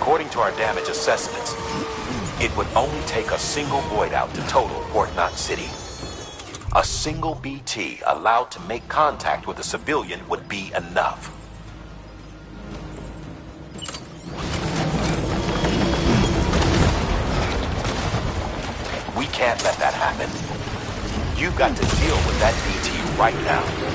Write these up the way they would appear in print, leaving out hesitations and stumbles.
According to our damage assessments, it would only take a single Loydh out to total Port Knot City. A single BT allowed to make contact with a civilian would be enough. We can't let that happen. You've got to deal with that BT right now.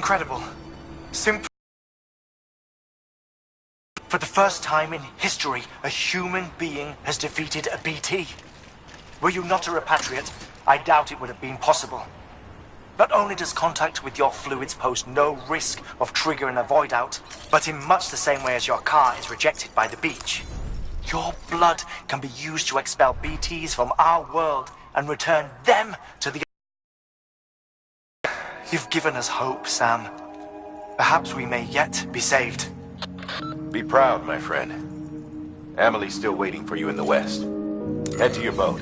Incredible. Simply. For the first time in history, a human being has defeated a BT. Were you not a repatriate, I doubt it would have been possible. Not only does contact with your fluids pose no risk of triggering a void out, but in much the same way as your car is rejected by the beach. Your blood can be used to expel BTs from our world and return them to the... You've given us hope, Sam. Perhaps we may yet be saved. Be proud, my friend. Amelie's still waiting for you in the west. Head to your boat.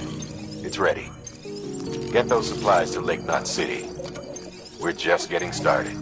It's ready. Get those supplies to Lake Knot City. We're just getting started.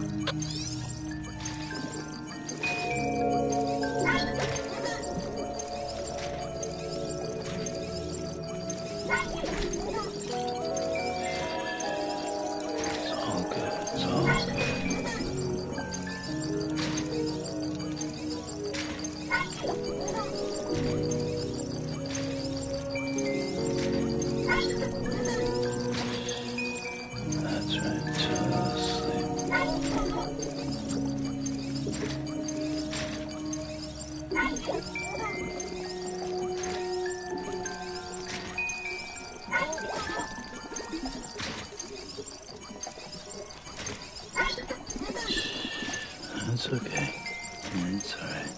It's okay. It's alright.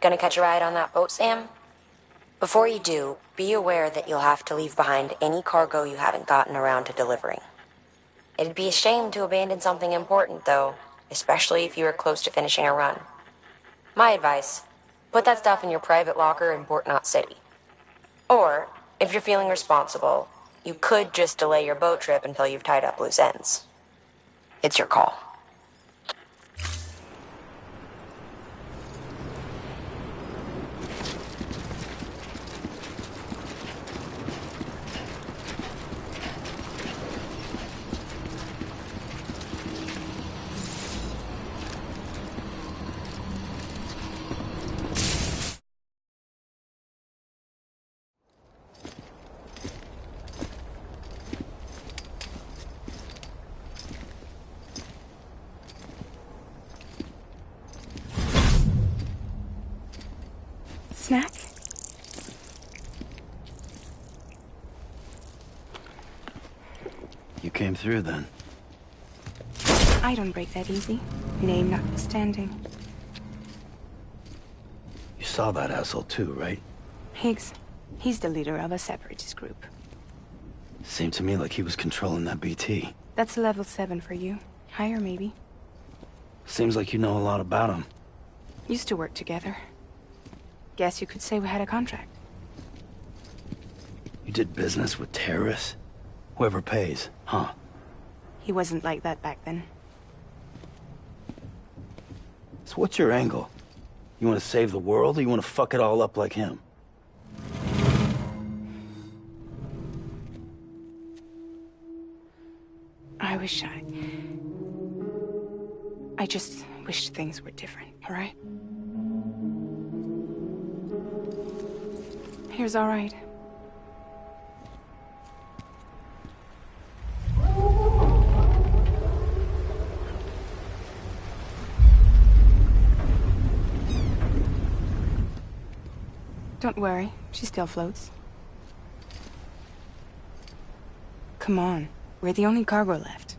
Gonna catch a ride on that boat, Sam? Before you do, be aware that you'll have to leave behind any cargo you haven't gotten around to delivering. It'd be a shame to abandon something important, though, especially if you are close to finishing a run. My advice, put that stuff in your private locker in Port Knot City. Or, if you're feeling responsible, you could just delay your boat trip until you've tied up loose ends. It's your call. Snack? You came through then. I don't break that easy. Name notwithstanding. You saw that asshole too, right? Higgs. He's the leader of a separatist group. Seemed to me like he was controlling that BT. That's level 7 for you. Higher, maybe. Seems like you know a lot about him. Used to work together. Guess you could say we had a contract. You did business with terrorists? Whoever pays, huh? He wasn't like that back then. So what's your angle? You want to save the world, or you want to fuck it all up like him? I just wish things were different, all right? Here's all right. Don't worry, she still floats. Come on, we're the only cargo left.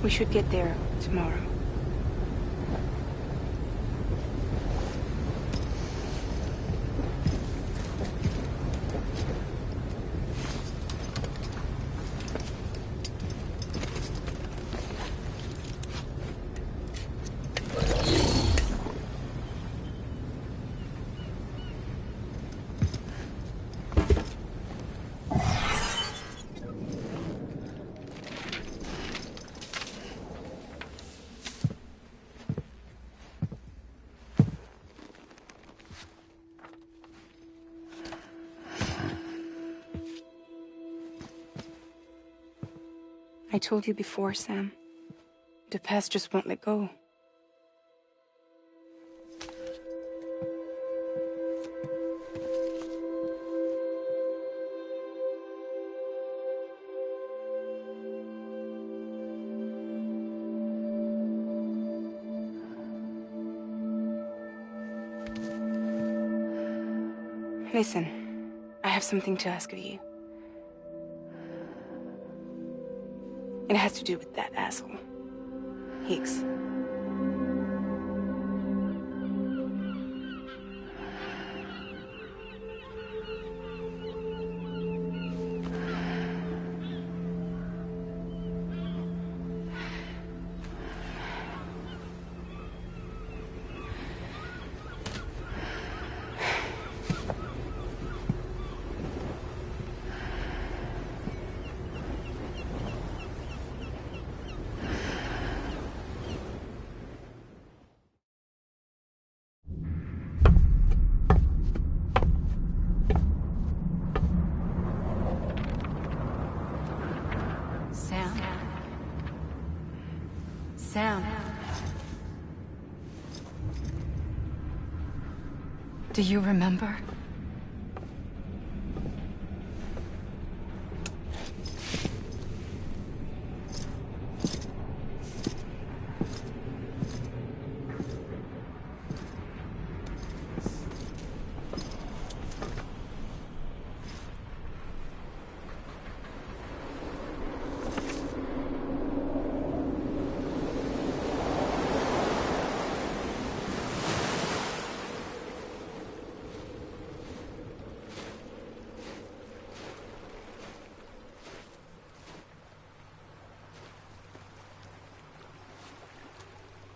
We should get there tomorrow. I told you before, Sam. The past just won't let go. Listen, I have something to ask of you. It has to do with that asshole, Higgs. Sam. Do you remember?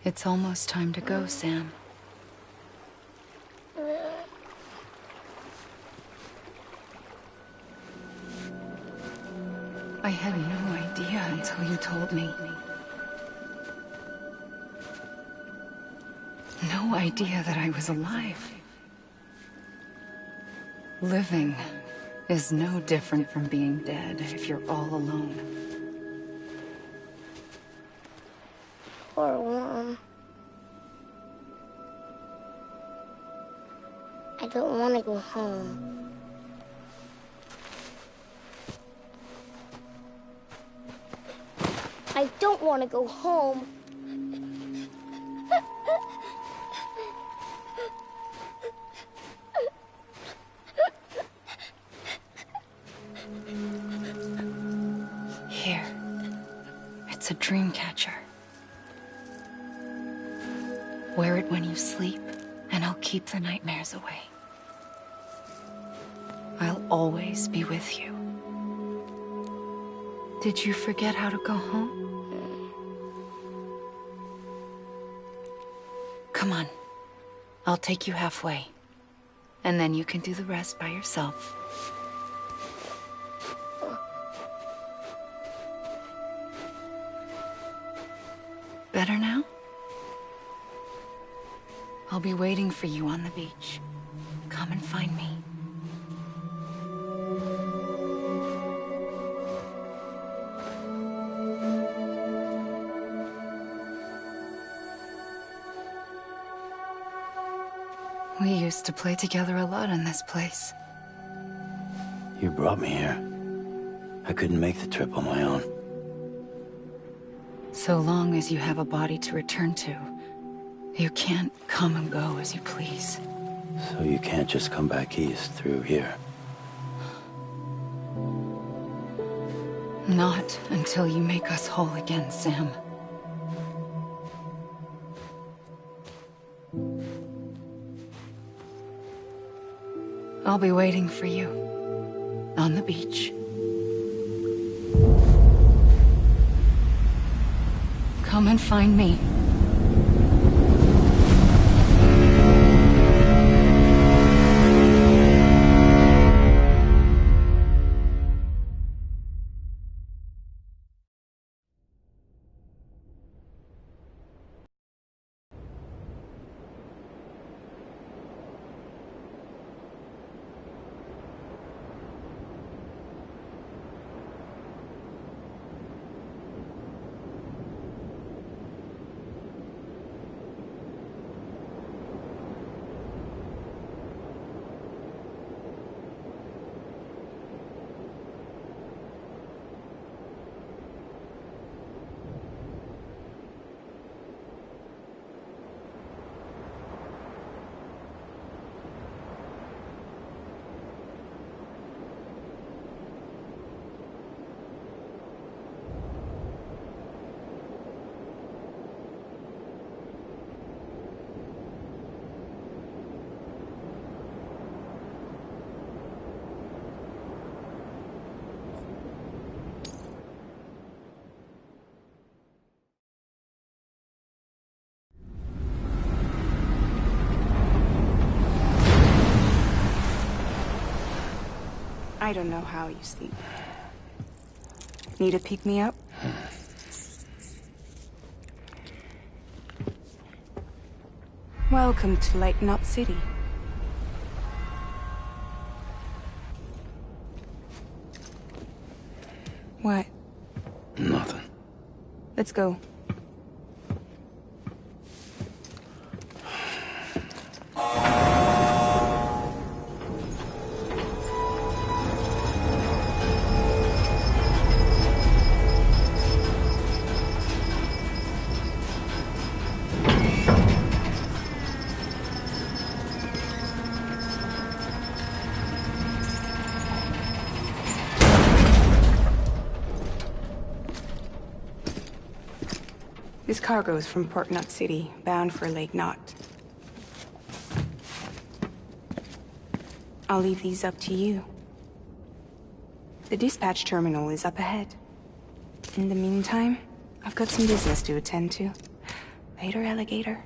It's almost time to go, Sam. I had no idea until you told me. No idea that I was alive. Living is no different from being dead if you're all alone. Poor Worm. I don't want to go home. I don't want to go home. Here. It's a dream catcher. Wear it when you sleep, and I'll keep the nightmares away. I'll always be with you. Did you forget how to go home? Come on. I'll take you halfway. And then you can do the rest by yourself. Better now? I'll be waiting for you on the beach. Come and find me. We used to play together a lot in this place. You brought me here. I couldn't make the trip on my own. So long as you have a body to return to, you can't come and go as you please. So you can't just come back east through here? Not until you make us whole again, Sam. I'll be waiting for you on the beach. Come and find me. I don't know how you sleep. Need a pick-me-up? Welcome to Lake Knot City. What? Nothing. Let's go. This cargo is from Port Knot City, bound for Lake Knot. I'll leave these up to you. The dispatch terminal is up ahead. In the meantime, I've got some business to attend to. Later, alligator.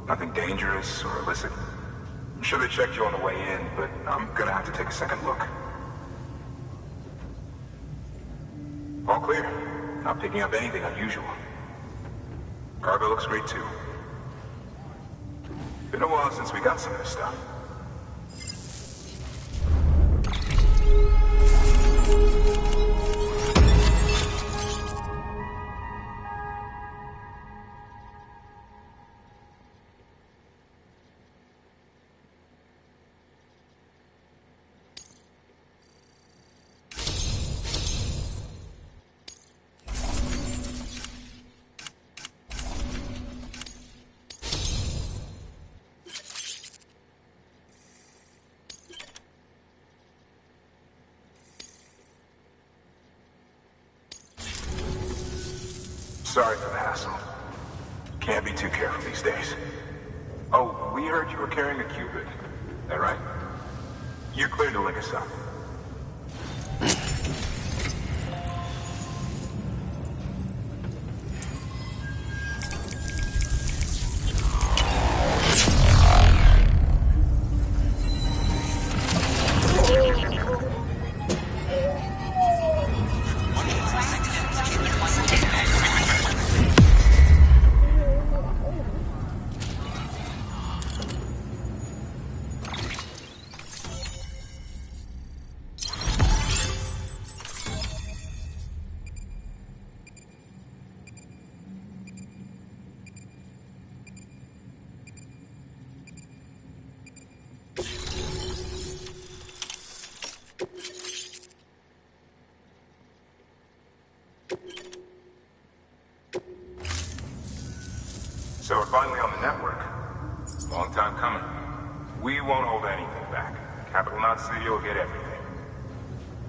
Nothing dangerous or illicit. I'm sure they checked you on the way in, but I'm gonna have to take a second look. All clear. Not picking up anything unusual. Cargo looks great too. Been a while since we got some of this stuff. Sorry for the hassle. Can't be too careful these days. Oh, we heard you were carrying a Cupid. That right? You're cleared to link us up. So we're finally on the network. Long time coming. We won't hold anything back. Capital Knot City will get everything.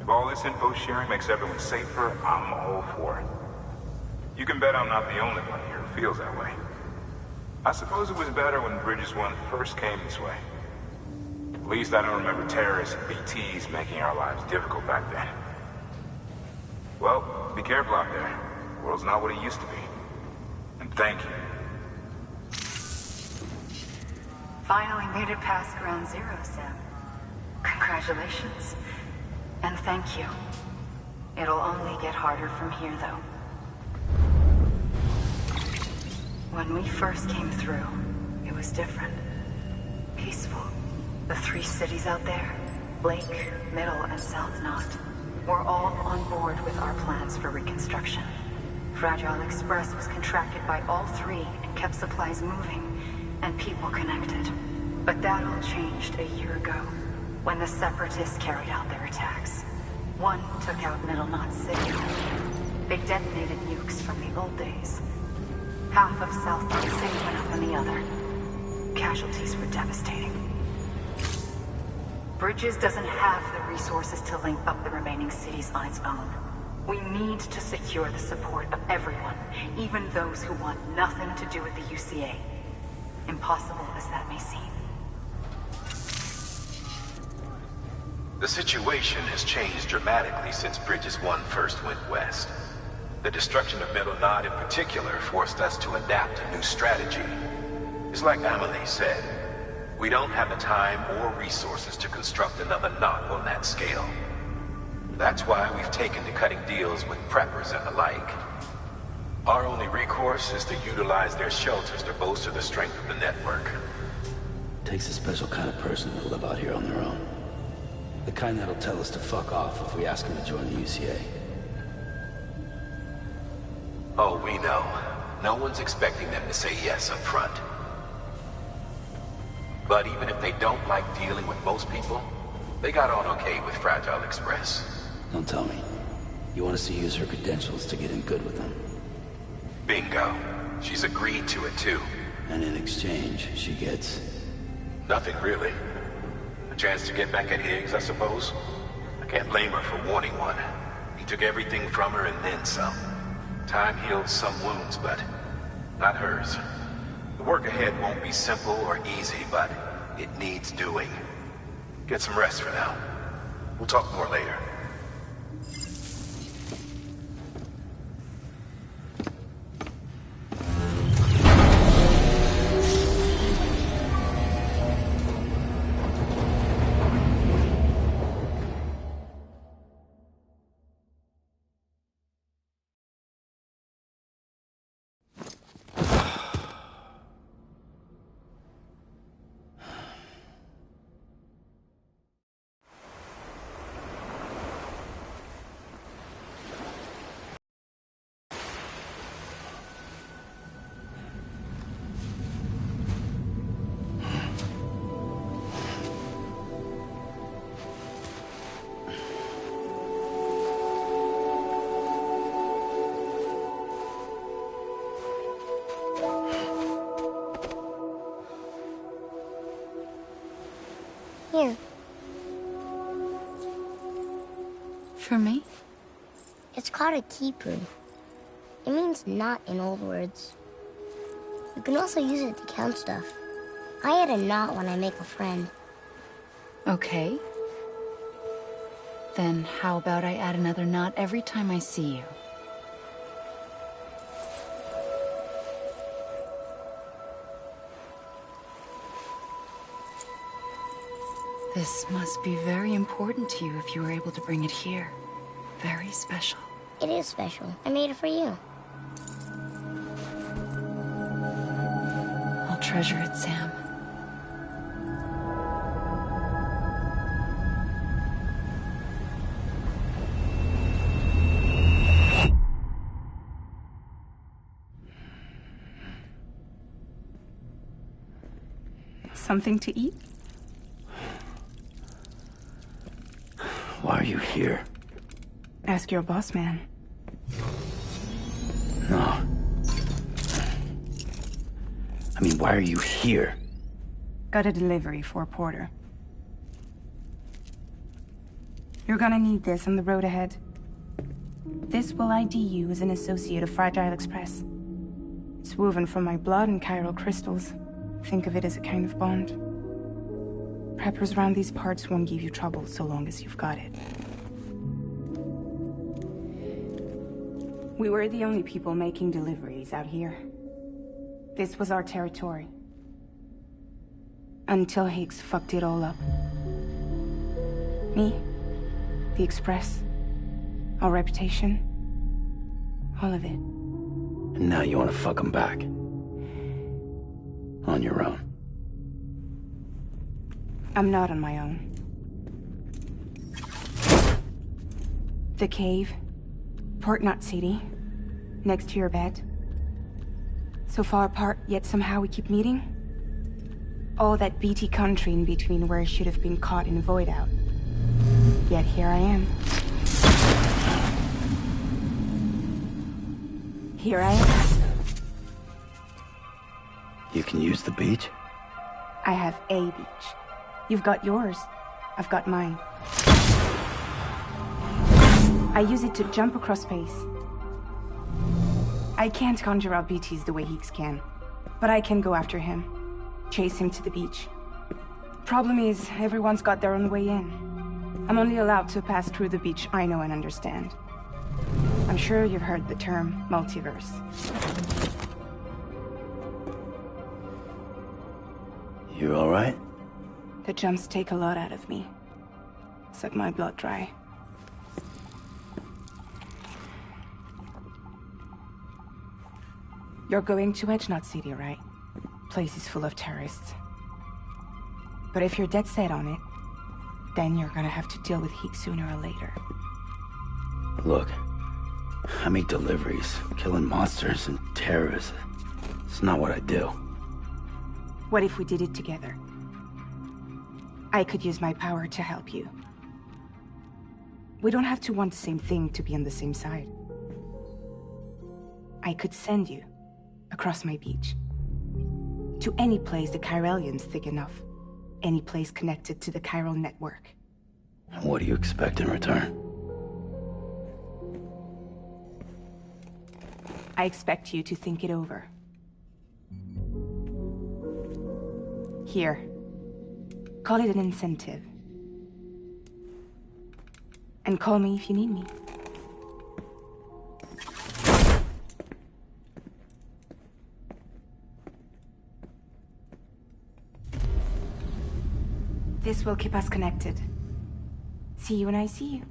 If all this info sharing makes everyone safer, I'm all for it. You can bet I'm not the only one here who feels that way. I suppose it was better when Bridges 1 first came this way. At least I don't remember terrorists and BTs making our lives difficult back then. Well, be careful out there. The world's not what it used to be. And thank you. Finally made it past Ground Zero, Sam. Congratulations. And thank you. It'll only get harder from here, though. When we first came through, it was different. Peaceful. The 3 cities out there, Blake, Middle, and South Knot, were all on board with our plans for reconstruction. Fragile Express was contracted by all 3 and kept supplies moving and people connected. But that all changed a year ago, when the Separatists carried out their attacks. One took out Middle Knot City. They detonated nukes from the old days. Half of South Knot City went up on the other. Casualties were devastating. Bridges doesn't have the resources to link up the remaining cities on its own. We need to secure the support of everyone, even those who want nothing to do with the UCA. Impossible as that may seem. The situation has changed dramatically since Bridges 1 first went west. The destruction of Middle Knot in particular forced us to adapt a new strategy. It's like Amelie said, we don't have the time or resources to construct another knot on that scale. That's why we've taken to cutting deals with preppers and the like. Our only recourse is to utilize their shelters to bolster the strength of the network. Takes a special kind of person to live out here on their own. The kind that'll tell us to fuck off if we ask them to join the UCA. Oh, we know. No one's expecting them to say yes up front. But even if they don't like dealing with most people, they got on okay with Fragile Express. Don't tell me. You want us to use her credentials to get in good with them? Bingo. She's agreed to it too. And in exchange, she gets... Nothing, really. A chance to get back at Higgs, I suppose. I can't blame her for wanting one. He took everything from her and then some. Time heals some wounds, but not hers. The work ahead won't be simple or easy, but it needs doing. Get some rest for now. We'll talk more later. Here. For me? It's called a keeper. It means knot in old words. You can also use it to count stuff. I add a knot when I make a friend. Okay. Then how about I add another knot every time I see you? This must be very important to you if you were able to bring it here. Very special. It is special. I made it for you. I'll treasure it, Sam. Something to eat? Why are you here? Ask your boss man. No. I mean, why are you here? Got a delivery for a porter. You're gonna need this on the road ahead. This will ID you as an associate of Fragile Express. It's woven from my blood and chiral crystals. Think of it as a kind of bond. Preppers around these parts won't give you trouble so long as you've got it. We were the only people making deliveries out here. This was our territory. Until Higgs fucked it all up. Me, the Express, our reputation, all of it. And now you want to fuck them back. On your own. I'm not on my own. The cave, Port Knot City, next to your bed. So far apart, yet somehow we keep meeting. All that BT country in between where I should have been caught in Void Out. Yet here I am. Here I am. You can use the beach? I have a beach. You've got yours. I've got mine. I use it to jump across space. I can't conjure out BTs the way Higgs can, but I can go after him. Chase him to the beach. Problem is, everyone's got their own way in. I'm only allowed to pass through the beach I know and understand. I'm sure you've heard the term multiverse. You all right? The jumps take a lot out of me. Suck my blood dry. You're going to Edge Knot City, right? Place is full of terrorists. But if you're dead set on it, then you're gonna have to deal with Higgs sooner or later. Look, I make deliveries, killing monsters and terrorists. It's not what I do. What if we did it together? I could use my power to help you. We don't have to want the same thing to be on the same side. I could send you across my beach. To any place the Chiralian's thick enough. Any place connected to the chiral network. What do you expect in return? I expect you to think it over. Here. Call it an incentive. And call me if you need me. This will keep us connected. See you when I see you.